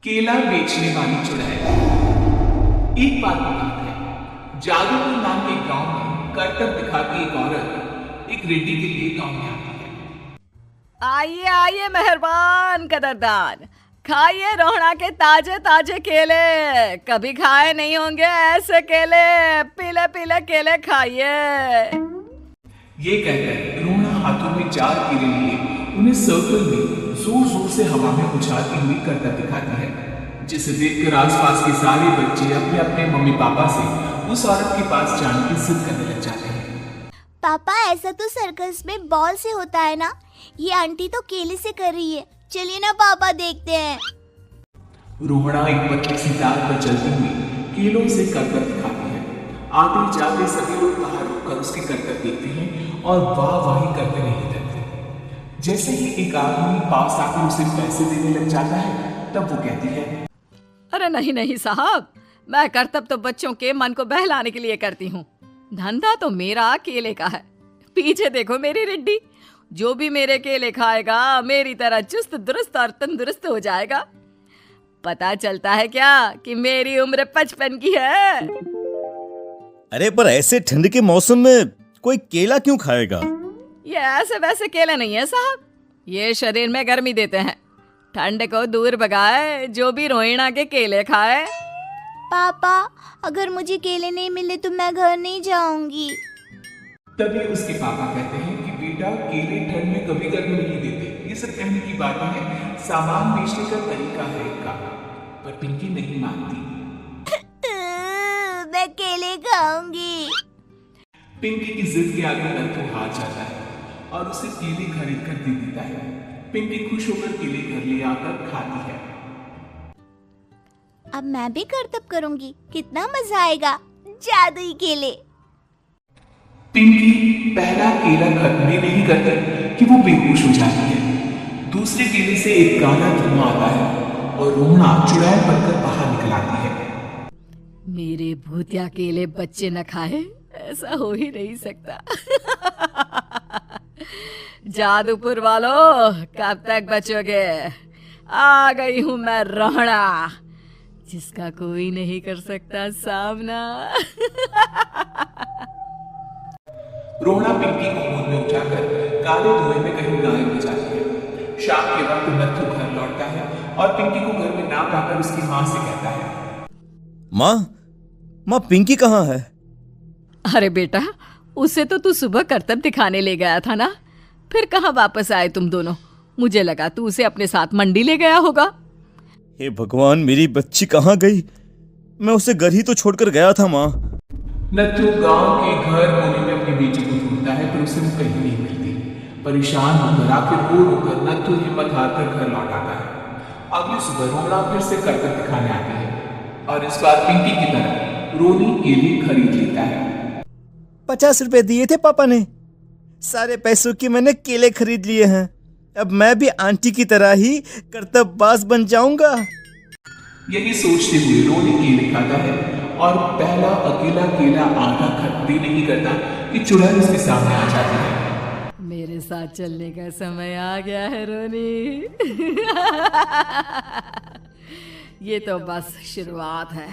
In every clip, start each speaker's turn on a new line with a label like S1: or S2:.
S1: केला बेचने वाली चुड़ैल। एक बात बात है, जादूपुर नाम के गांव में करतब दिखाती एक औरत एक रेड्डी के लिए गांव में आती है।
S2: आइए आइए मेहरबान कदरदान, खाइए रोहड़ा के ताजे ताजे केले। कभी खाए नहीं होंगे ऐसे केले, पीले पीले केले खाइए।
S1: ये कहकर रोहड़ा हाथों में 4 केले लिए उन्हें सर्कल में जोर जोर से हवा में उछालती हुई करतब दिखाती है, जिसे देखकर आसपास के सारे बच्चे अपने अपने मम्मी पापा से उस औरत के पास जाने की जिद करने लग जाते हैं।
S3: पापा, ऐसा तो सर्कस में बॉल से होता है ना, ये आंटी तो केले से कर रही है। चलिए ना पापा, देखते हैं।
S1: रोहड़ा एक पतली सी तार पर चलती हुई केलों से करतब दिखाती है। आते जाते सभी लोग बाहर रुककर उसके करतब देखते हैं और वाह वाही करते नहीं लगते। जैसे ही एक आदमी पास आकर उसे पैसे देने लग जाता है, तब वो कहती है,
S2: अरे नहीं नहीं साहब, मैं करतब तो बच्चों के मन को बहलाने के लिए करती हूँ। धंधा तो मेरा केले का है। पीछे देखो मेरी रिड्डी, जो भी मेरे केले खाएगा मेरी तरह चुस्त दुरुस्त और तंदुरुस्त हो जाएगा। पता चलता है क्या कि मेरी उम्र 55 की है।
S4: अरे पर ऐसे ठंड के मौसम में कोई केला क्यों खाएगा?
S2: ये ऐसे वैसे केले नहीं है साहब, ये शरीर में गर्मी देते हैं, ठंड को दूर भगाए। जो भी रोहिणा के केले खाए।
S3: पापा, अगर मुझे केले नहीं मिले तो मैं घर नहीं जाऊंगी।
S1: तभी उसके पापा कहते हैं कि बेटा, केले ठंड में कभी गर्मी नहीं देते। ये सब कहने की बातें हैं, सामान बेचने का तरीका है इनका। पर पिंकी नहीं मानती।
S3: मैं केले खाऊंगी।
S1: पिंकी की जिद के आगे नत्थू हार जाता है और उसे केले खरीद कर दे देता है। पिंकी खुश होकर केले घर ले आकर खाती है।
S3: अब मैं भी करतब करूंगी, कितना मजा आएगा। जादुई केले।
S1: पिंकी पहला केला खत्म ही नहीं करती कि वो बेहोश हो जाती है। दूसरे केले से एक काला धुआं आता है और रोहड़ा चुड़ैल बनकर बाहर निकल आती है।
S2: मेरे भूतिया केले बच्चे न खाए, ऐसा हो ही नहीं सकता। जादूपुर वालों, कब तक बचोगे? आ गई हूं मैं रोहड़ा, जिसका कोई नहीं कर सकता सामना।
S1: रोहड़ा पिंकी को गोद में उठाकर काले धुएं में कहीं गायब हो जाती है। शाम के वक्त नत्थू घर लौटता है और पिंकी को घर में ना पाकर उसकी माँ से कहता है,
S4: माँ पिंकी कहाँ है?
S2: अरे बेटा, उसे तो तू सुबह करतब दिखाने ले गया था ना, फिर कहाँ वापस आए तुम दोनों? मुझे लगा तू उसे अपने साथ मंडी ले गया होगा।
S4: हे भगवान, मेरी बच्ची कहाँ गई? मैं उसे घर ही तो छोड़कर गया था माँ।
S1: नत्थू गांव के घर कोने में अपनी बेटी को ढूंढता है, पर उसे वो कहीं नहीं मिलती। परेशान होकर आखिर रो रोकर नत्थू हिम्मत हारकर घर लौट आता है। अगली सुबह रोहड़ा फिर से करतब दिखाने आती है और इस बार पिंकी की तरह रोनी केले खरीद लेता है।
S4: 50 रुपए दिए थे पापा ने, सारे पैसों की मैंने केले खरीद लिए हैं। अब मैं भी आंटी की तरह ही करतबबाज बन जाऊंगा।
S1: यही सोचते हुए रोनी केले खाता है और पहला अकेला केला आधा खत्म भी नहीं करता कि चुड़ैल उसके सामने आ जाती है।
S2: मेरे साथ चलने का समय आ गया है रोनी। ये तो बस शुरुआत है।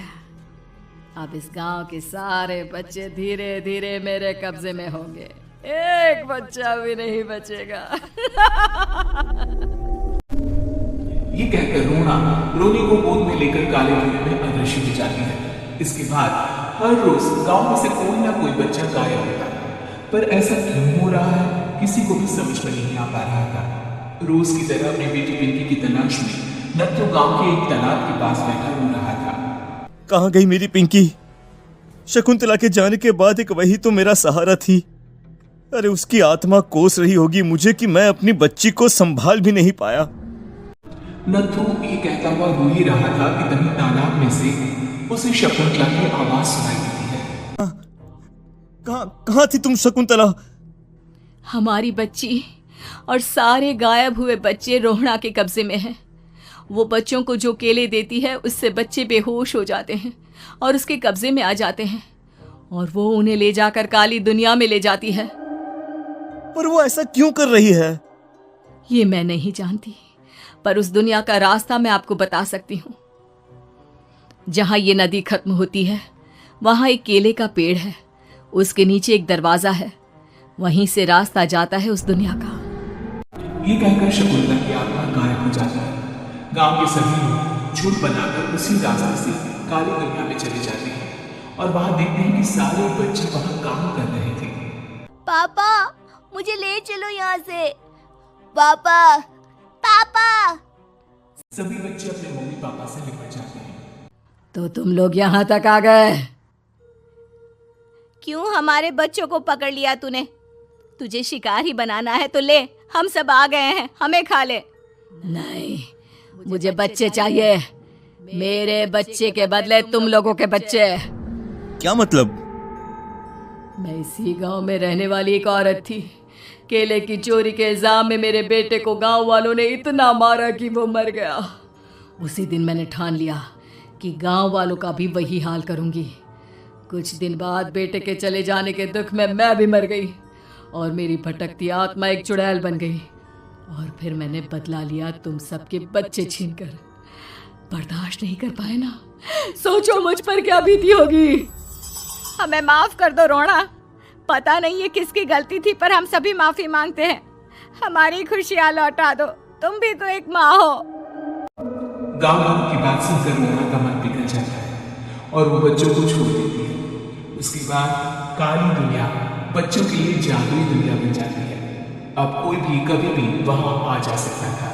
S2: अब इस गांव के सारे बच्चे धीरे धीरे मेरे कब्जे में होंगे, एक बच्चा भी नहीं बचेगा।
S1: ये कहकर रोनी को गोद में लेकर काले धुएं में अदृश्य हो जाती है। इसके बाद हर रोज गांव में से कोई ना कोई बच्चा गायब होता है, पर ऐसा क्यों हो रहा है किसी को भी समझ में नहीं आ पा रहा था। रोज की तरह अपनी बेटी पिंकी की तलाश में नत्थू गांव के एक तालाब के पास बैठा रो रहा था।
S4: कहाँ गई मेरी पिंकी? शकुंतला के जाने के बाद एक वही तो मेरा सहारा थी। अरे उसकी आत्मा कोस रही होगी मुझे कि मैं अपनी बच्ची को संभाल भी नहीं पाया।
S1: नत्थू ये कहता हुआ रो ही रहा था कि तभी तालाब में से उसे शकुंतला की आवाज सुनाई देती है।
S4: कहाँ थी तुम शकुंतला?
S2: हमारी बच्ची और सारे गायब हुए बच्चे रोहड़ा के कब्जे में हैं। वो बच्चों को जो केले देती है उससे बच्चे बेहोश हो जाते हैं और उसके कब्जे में आ जाते हैं और वो उन्हें ले जाकर काली दुनिया में ले जाती है।
S4: पर वो ऐसा क्यों कर रही है?
S2: ये मैं नहीं जानती, पर उस दुनिया का रास्ता मैं आपको बता सकती हूँ। जहाँ ये नदी खत्म होती है वहाँ एक केले का पेड़ है, उसके नीचे एक दरवाजा है, वहीं से रास्ता जाता है उस दुनिया का।
S1: ये कहकर शकुंतला की आत्मा गायब हो जाती है। गांव के सभी लोग झूठ बनाकर उसी रास्ते से काली दुनिया में चले जाते हैं और वहां देखते हैं कि सारे बच्चे वहां काम कर रहे थे।
S3: पापा मुझे ले चलो यहाँ से। पापा पापा।
S1: सभी बच्चे अपने मम्मी पापा से निकल जाते हैं।
S2: तो तुम लोग यहाँ तक आ गए?
S3: क्यों हमारे बच्चों को पकड़ लिया तूने? तुझे शिकार ही बनाना है तो ले, हम सब आ गए हैं, हमें खा ले।
S2: नहीं, मुझे बच्चे चाहिए। मेरे बच्चे के बदले तुम लोगों के बच्चे।
S4: क्या मतलब?
S2: मैं इसी गांव में रहने वाली एक औरत थी। केले की चोरी के इल्जाम में मेरे बेटे को गांव वालों ने इतना मारा कि वो मर गया। उसी दिन मैंने ठान लिया कि गांव वालों का भी वही हाल करूंगी। कुछ दिन बाद बेटे के चले जाने के दुख में मैं भी मर गई और मेरी भटकती आत्मा एक चुड़ैल बन गई। और फिर मैंने बदला लिया तुम सबके बच्चे छीनकर। बर्दाश्त नहीं कर पाए ना? सोचो मुझ पर क्या बीती होगी।
S3: हमें माफ कर दो रोना। पता नहीं ये किसकी गलती थी, पर हम सभी माफी मांगते हैं। हमारी खुशियाँ लौटा दो, तुम भी तो एक माँ हो।
S1: गांव वालों की बात सुनकर रोना का मन पिघल जाता है और वो बच्चों को छोड़ देती है। उसके बाद काली दुनिया बच्चों के लिए जादुई दुनिया बन जाती है। अब कोई भी कभी भी वहां आ जा सकता था।